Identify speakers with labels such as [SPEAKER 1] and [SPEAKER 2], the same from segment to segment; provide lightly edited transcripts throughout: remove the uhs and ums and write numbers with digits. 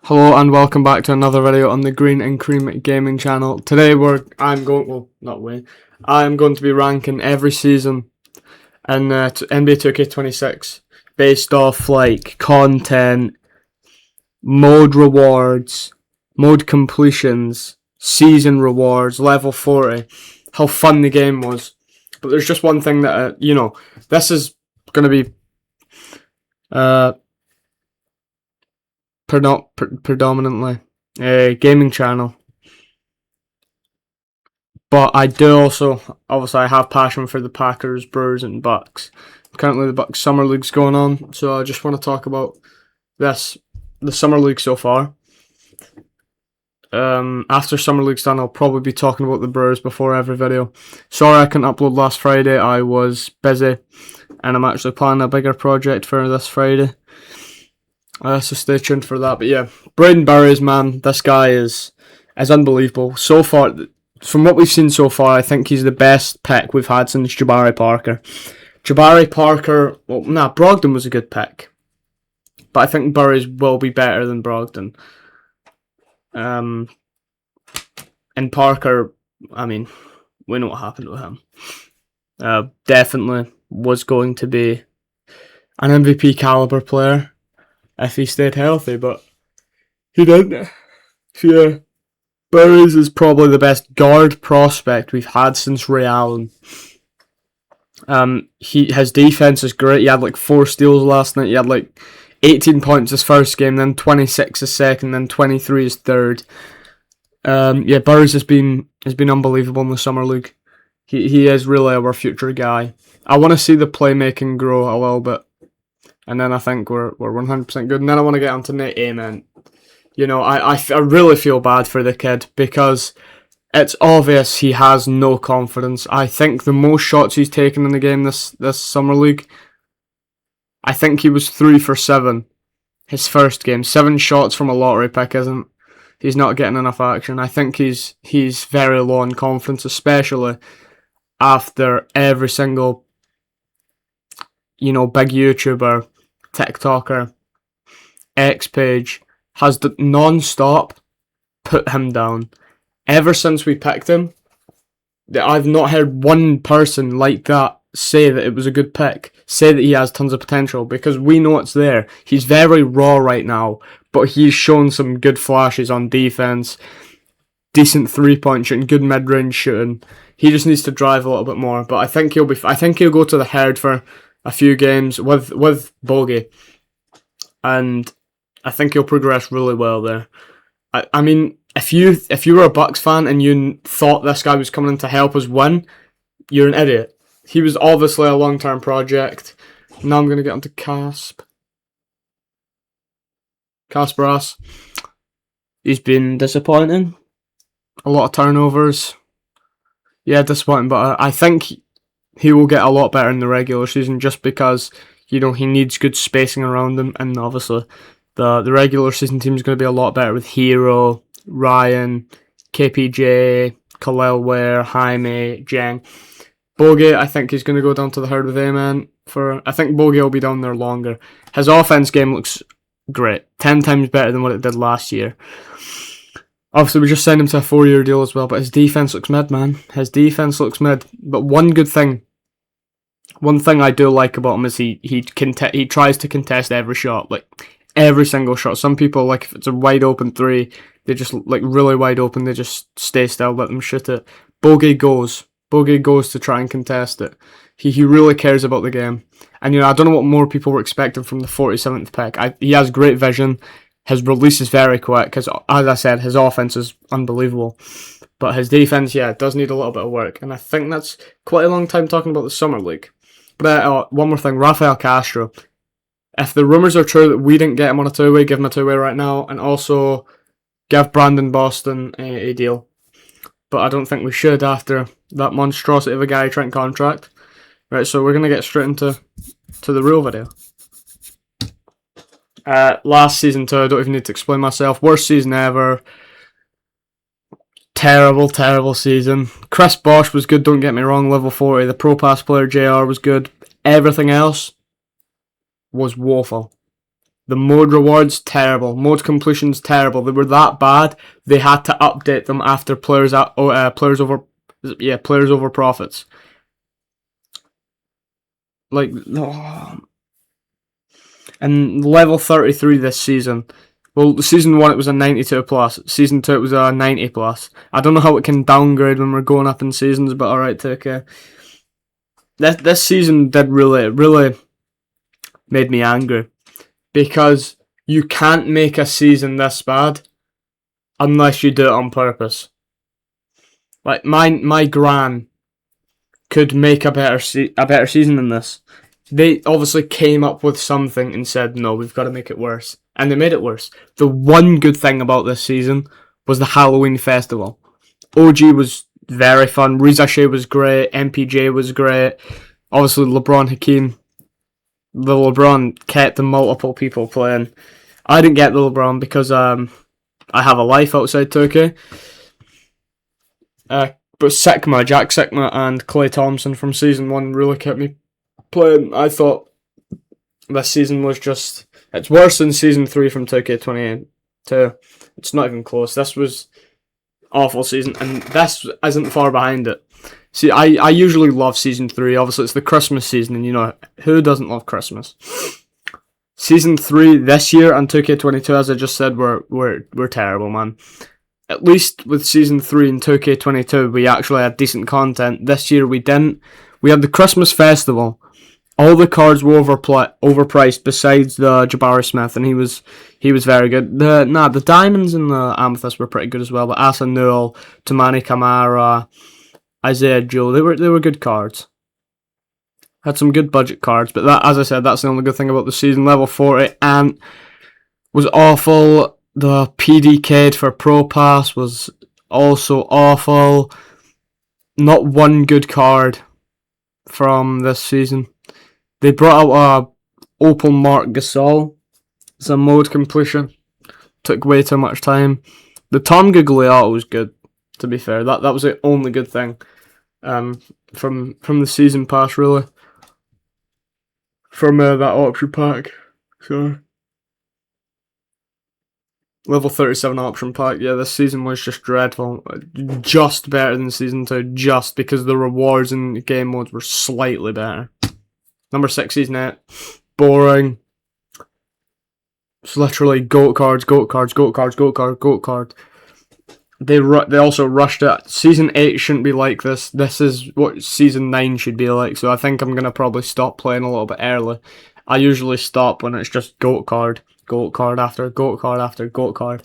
[SPEAKER 1] Hello and welcome back to another video on the Green and Cream Gaming channel. Today I'm going to be ranking every season in NBA 2K26 based off like content, mode rewards, mode completions, season rewards, level 40, how fun the game was. But there's just one thing that this is going to be predominantly a gaming channel, but I do also obviously I have passion for the Packers, Brewers, and Bucks. Currently, the Bucks Summer League's going on, so I just want to talk about the Summer League so far. After Summer League's done, I'll probably be talking about the Brewers before every video. Sorry I couldn't upload last Friday. I was busy, and I'm actually planning a bigger project for this Friday. So stay tuned for that. But yeah, Braden Burries, man, this guy is unbelievable. So far, from what we've seen so far, I think he's the best pick we've had since Jabari Parker. Brogdon was a good pick, but I think Burries will be better than Brogdon. And Parker, I mean, we know what happened with him. Definitely was going to be an MVP caliber player if he stayed healthy, but he didn't. Yeah, Burries is probably the best guard prospect we've had since Ray Allen. His defense is great. He had like 4 steals last night. He had like 18 points his first game, then 26 his second, then 23 his third. Burries has been unbelievable in the Summer League. He is really our future guy. I want to see the playmaking grow a little bit, and then I think we're 100% good. And then I want to get onto Nate Amen. I really feel bad for the kid because it's obvious he has no confidence. I think the most shots he's taken in the game this Summer League, I think he was 3 for 7 his first game. 7 shots from a lottery pick he's not getting enough action. I think he's very low on confidence, especially after every single big YouTuber, TikToker, X page has non-stop put him down. Ever since we picked him, I've not heard one person like that say that it was a good pick, say that he has tons of potential, because we know it's there. He's very raw right now, but he's shown some good flashes on defense, decent 3-point shooting, good mid-range shooting. He just needs to drive a little bit more, but I think he'll go to the Herd for a few games with Bogey, and I think he'll progress really well there. I mean, if you were a Bucks fan and you thought this guy was coming in to help us win, you're an idiot. He was obviously a long-term project. Now I'm going to get onto Kasparas. He's been disappointing. A lot of turnovers. Yeah, disappointing, but I think he will get a lot better in the regular season just because, he needs good spacing around him, and obviously the regular season team is going to be a lot better with Hero, Ryan, KPJ, Khalil Ware, Jaime, Jeng. Bogey, I think he's going to go down to the Herd with Amen. I think Bogey will be down there longer. His offense game looks great. 10 times better than what it did last year. Obviously, we just signed him to a 4-year deal as well, but his defense looks mid, man. His defense looks mid. But one thing I do like about him is he tries to contest every shot, like every single shot. Some people, like, if it's a wide open 3, they just, like, really wide open, they just stay still, let them shoot it. Bogey goes to try and contest it. He really cares about the game. And, I don't know what more people were expecting from the 47th pick. He has great vision. His release is very quick because, as I said, his offense is unbelievable. But his defense, does need a little bit of work. And I think that's quite a long time talking about the Summer League. But one more thing, Rafael Castro. If the rumours are true that we didn't get him on a 2-way, give him a 2-way right now. And also give Brandon Boston a deal. But I don't think we should after that monstrosity of a Gary Trent contract. Right, so we're going to get straight into the real video. Last season too, I don't even need to explain myself. Worst season ever. Terrible season. Chris Bosh was good, don't get me wrong, level 40. The Pro Pass player JR was good. Everything else was woeful. The mode rewards, terrible. Mode completions, terrible. They were that bad. They had to update them after players over profits. Like, oh. And level 33 this season. Well, season 1 it was a 92 plus. Season 2 it was a 90 plus. I don't know how it can downgrade when we're going up in seasons, but alright, okay. This season did really made me angry. Because you can't make a season this bad unless you do it on purpose. Like, my gran could make a better season than this. They obviously came up with something and said, no, we've got to make it worse. And they made it worse. The one good thing about this season was the Halloween festival. OG was very fun. Riza Shea was great. MPJ was great. Obviously, LeBron Hakeem. The LeBron kept the multiple people playing. I didn't get the LeBron because I have a life outside 2K. But Jack Sikma and Klay Thompson from Season 1 really kept me playing. I thought this season was just... It's worse than Season 3 from 2K22. It's not even close. This was awful season, and this isn't far behind it. See, I usually love Season 3. Obviously, it's the Christmas season, and you know, who doesn't love Christmas? Season 3 this year and 2K22, as I just said, were terrible, man. At least with Season 3 and 2K22, we actually had decent content. This year, we didn't. We had the Christmas Festival. All the cards were overpriced besides the Jabari Smith, and he was very good. The diamonds and the amethyst were pretty good as well. The Asa Newell, Tamani Kamara, Isaiah Joe, they were good cards. Had some good budget cards, but that, as I said, that's the only good thing about the season. Level 40 Ant was awful. The PDK for Pro Pass was also awful. Not one good card from this season. They brought out a Opal Mark Gasol. It's a mode completion. Took way too much time. The Tom Gugliotta was good, to be fair. That was the only good thing from the season pass, really. From that option pack. So, level 37 option pack. Yeah, this season was just dreadful. Just better than Season 2, just because the rewards in the game modes were slightly better. Number 6 Season 8. Boring. It's literally GOAT cards. They also rushed it. Season 8 shouldn't be like this. This is what Season 9 should be like. So I think I'm going to probably stop playing a little bit early. I usually stop when it's just GOAT card after GOAT card after GOAT card.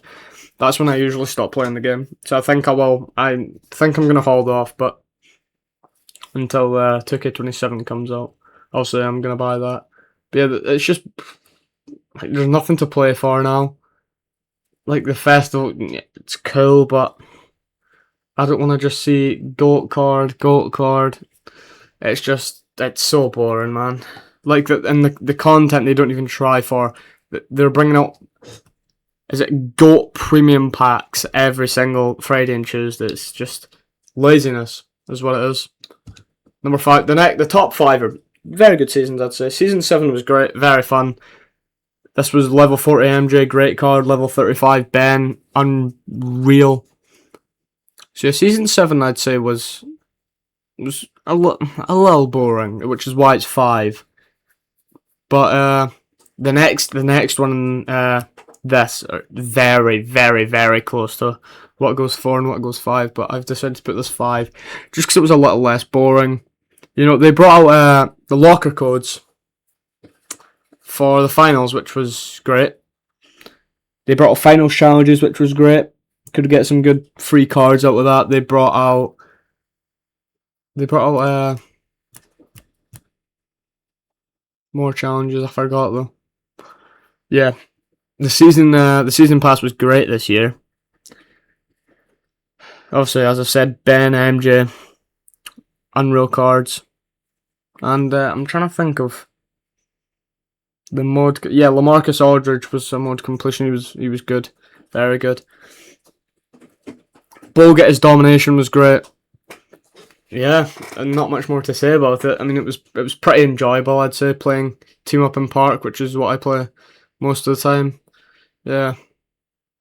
[SPEAKER 1] That's when I usually stop playing the game. So I think I will. I think I'm going to hold off, but until 2K27 comes out. Also, I'm going to buy that. But yeah, it's just... Like, there's nothing to play for now. Like, the festival, it's cool, but I don't want to just see GOAT card. It's just, it's so boring, man. Like, the content they don't even try for. They're bringing out, is it GOAT premium packs every single Friday and Tuesday. It's just laziness, is what it is. Number 5, the top 5 are very good seasons, I'd say. Season 7 was great, very fun. This was level 40 MJ, great card. Level 35 Ben, unreal. So yeah, Season 7 I'd say was a little boring, which is why it's 5. But the next one, this are very close to what goes 4 and what goes 5. But I've decided to put this 5 just because it was a little less boring. You know, they brought out the locker codes for the finals, which was great. They brought out finals challenges, which was great. Could get some good free cards out of that. They brought out more challenges. I forgot though. Yeah, the season pass was great this year. Obviously, as I said, Ben, MJ, unreal cards, and I'm trying to think of the mode. Yeah, LaMarcus Aldridge was a mode completion. He was good, very good. Bogut, his domination was great. Yeah, and not much more to say about it. I mean, it was pretty enjoyable, I'd say, playing Team Up in Park, which is what I play most of the time. Yeah,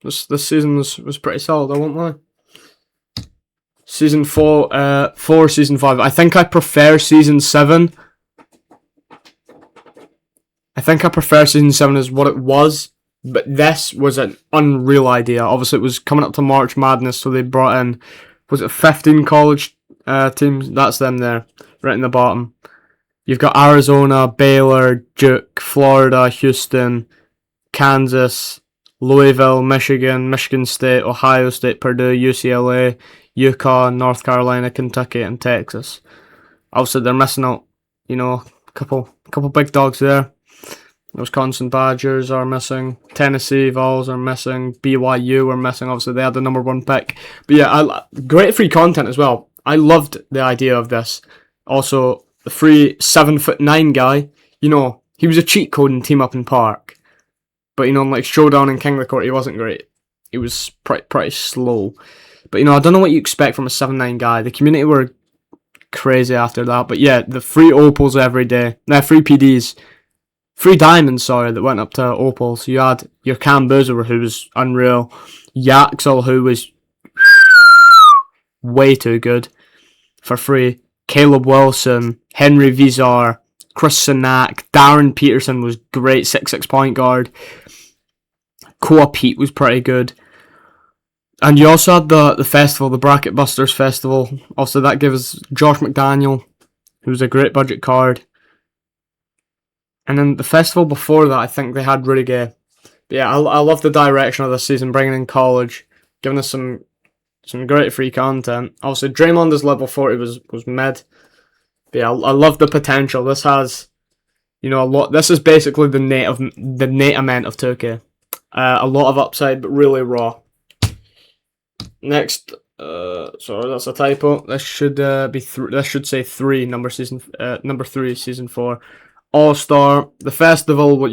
[SPEAKER 1] this season was pretty solid. I won't lie. Season 4, season 5. I think I prefer season 7. I think I prefer season 7 as what it was, but this was an unreal idea. Obviously, it was coming up to March Madness, so they brought in, was it 15 college teams? That's them there, right in the bottom. You've got Arizona, Baylor, Duke, Florida, Houston, Kansas, Louisville, Michigan, Michigan State, Ohio State, Purdue, UCLA, Utah, North Carolina, Kentucky, and Texas. Obviously, they're missing out, a couple big dogs there. Wisconsin Badgers are missing. Tennessee Vols are missing. BYU are missing. Obviously, they had the #1 pick. But yeah, great free content as well. I loved the idea of this. Also, the free 7'9" guy, he was a cheat code in Team Up in Park. But, like Showdown and King of the Court, he wasn't great. He was pretty slow. But, I don't know what you expect from a 7'9" guy. The community were crazy after that. But yeah, the free opals every day. Free PDs. Free diamonds, that went up to opals. You had your Cam Boozer, who was unreal. Yaxel, who was way too good, for free. Caleb Wilson, Henry Vizar, Chris Sinak, Darren Peterson was great, 6'6" point guard. Koa Pete was pretty good. And you also had the festival, the Bracket Busters Festival. Also, that gave us Josh McDaniel, who was a great budget card. And then the festival before that, I think they had Rudy Gay. But yeah, I love the direction of this season, bringing in college, giving us some great free content. Obviously, Draymond level 40 was mid. But yeah, I love the potential. This has, a lot. This is basically the native of 2K. A lot of upside, but really raw. Next, sorry, that's a typo. This should be this should say 3. Number 3, season 4. All-Star, the festival,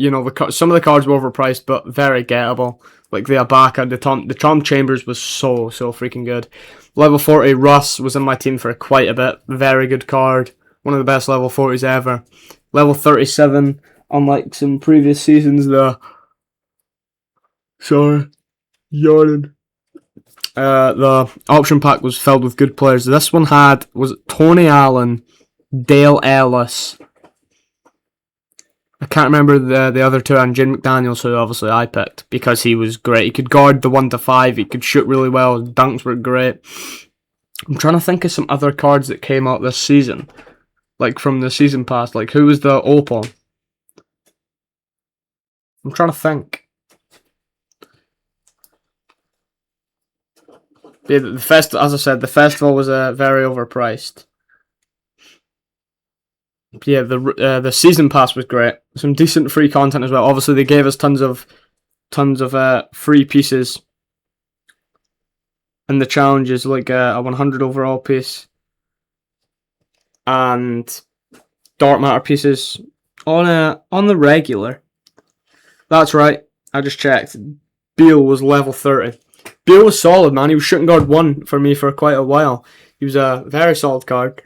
[SPEAKER 1] some of the cards were overpriced, but very gettable. Like the Ibaka, the Tom Chambers was so freaking good. Level 40, Russ was in my team for quite a bit. Very good card. One of the best level 40s ever. Level 37, unlike some previous seasons, the option pack was filled with good players. This one was Tony Allen, Dale Ellis, I can't remember the other two, and Jim McDaniels, who obviously I picked because he was great. He could guard the 1-5, he could shoot really well, his dunks were great. I'm trying to think of some other cards that came out this season, like from the season past. Like, who was the opal? I'm trying to think. Yeah, as I said, the festival was very overpriced. Yeah, the season pass was great. Some decent free content as well. Obviously, they gave us tons of free pieces, and the challenges like a 100 overall piece and dark matter pieces on the regular. That's right. I just checked. Beal was level 30. Beal was solid, man. He was shooting guard 1 for me for quite a while. He was a very solid card.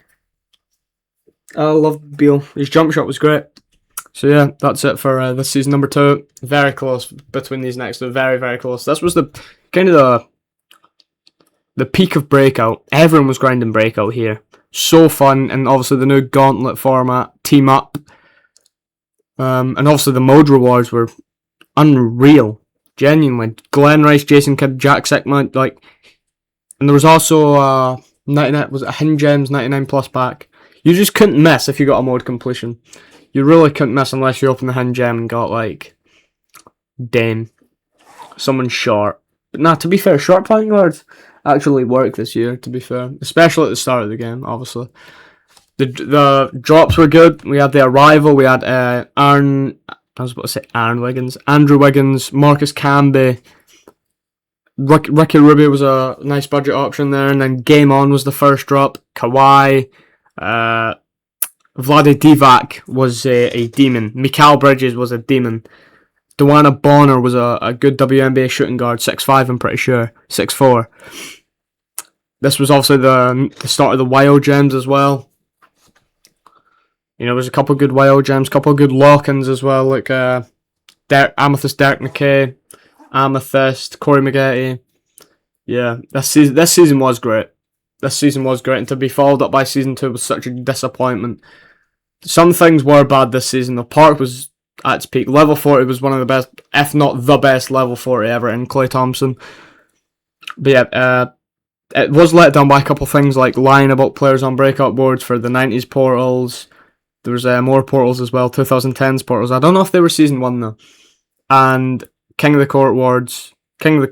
[SPEAKER 1] I love Beal. His jump shot was great. So yeah, that's it for this season number 2. Very close between these next two. Very, very close. This was the kind of the peak of Breakout. Everyone was grinding Breakout here. So fun, and obviously the new Gauntlet format, Team Up, and obviously the mode rewards were unreal. Genuinely, Glenn Rice, Jason Kidd, Jack Sigma, and there was also 99. Was it a Hidden Gems 99 plus pack? You just couldn't miss if you got a mode completion. You really couldn't miss unless you opened the Hidden Gem and got Dame, someone short. But to be fair, short point guards actually work this year. To be fair, especially at the start of the game, obviously. The drops were good. We had the Arrival. We had Andrew Wiggins, Marcus Camby, Ricky Rubio was a nice budget option there, and then Game On was the first drop. Kawhi, Vlade Divac was a demon. Mikal Bridges was a demon. Dewana Bonner was a good WNBA shooting guard, 6'5", I'm pretty sure, 6'4". This was also the start of the Wild Gems as well. There was a couple good Wild Gems, couple good lock-ins as well, like Amethyst, Derek McKay, Amethyst, Corey Maggette. Yeah, this season was great. This season was great, and to be followed up by season 2 was such a disappointment. Some things were bad this season. The park was at its peak. Level 40 was one of the best, if not the best, level 40 ever in Clay Thompson. But yeah, it was let down by a couple of things like lying about players on breakout boards for the 90s portals. There was more portals as well, 2010s portals. I don't know if they were season 1 though. And King of the Court Wards. I'm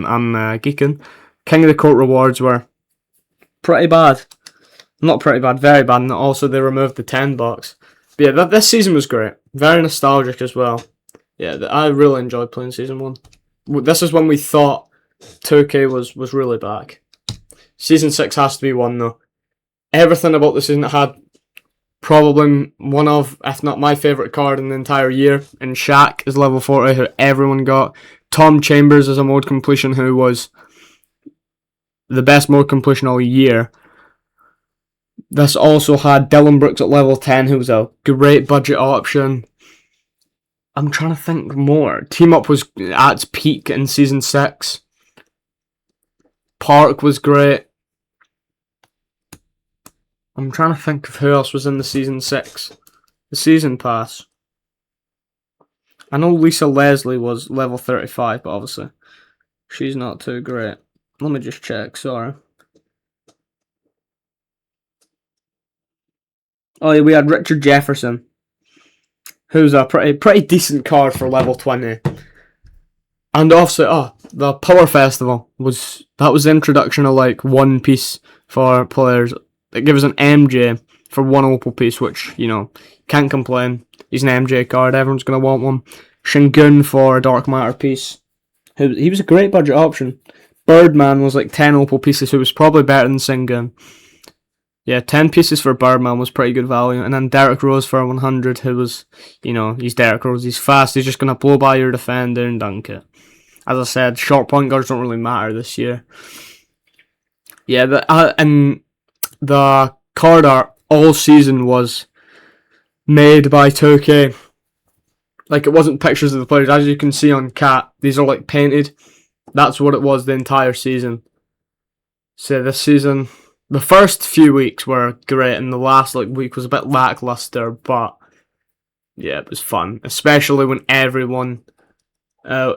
[SPEAKER 1] geeking. King of the Court rewards were pretty bad. Not pretty bad, very bad. And also they removed the 10 box. But yeah, this season was great. Very nostalgic as well. Yeah, I really enjoyed playing season 1. This is when we thought 2K was really back. Season 6 has to be one though. Everything about the season had probably one of, if not my favourite card in the entire year. And Shaq is level 40, who everyone got. Tom Chambers is a mode completion who was the best mode completion all year. This also had Dylan Brooks at level 10, who was a great budget option. I'm trying to think more. Team Up was at its peak in Season 6. Park was great. I'm trying to think of who else was in the Season 6. The Season Pass. I know Lisa Leslie was level 35, but obviously she's not too great. Let me just check, sorry. Oh yeah, we had Richard Jefferson, who's a pretty decent card for level 20. And also, the Power Festival was the introduction of like one piece for players. It gives an MJ for one opal piece, which, you know, can't complain. He's an MJ card, everyone's gonna want one. Shingun for a Dark Matter piece. He was a great budget option. Birdman was like 10 opal pieces, who was probably better than Singun. Yeah, 10 pieces for Birdman was pretty good value. And then Derrick Rose for 100, who was, you know, he's Derrick Rose. He's fast. He's just going to blow by your defender and dunk it. As I said, short point guards don't really matter this year. Yeah, and the card art all season was made by 2K. Like, it wasn't pictures of the players. As you can see on Cat, these are like painted. That's what it was the entire season. So this season, the first few weeks were great, and the last week was a bit lackluster, but yeah, it was fun. Especially when everyone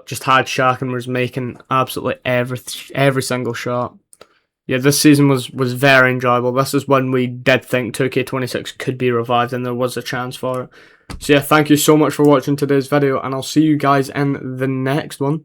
[SPEAKER 1] just had Shaq and was making absolutely every single shot. Yeah, this season was very enjoyable. This is when we did think 2K26 could be revived, and there was a chance for it. So yeah, thank you so much for watching today's video, and I'll see you guys in the next one.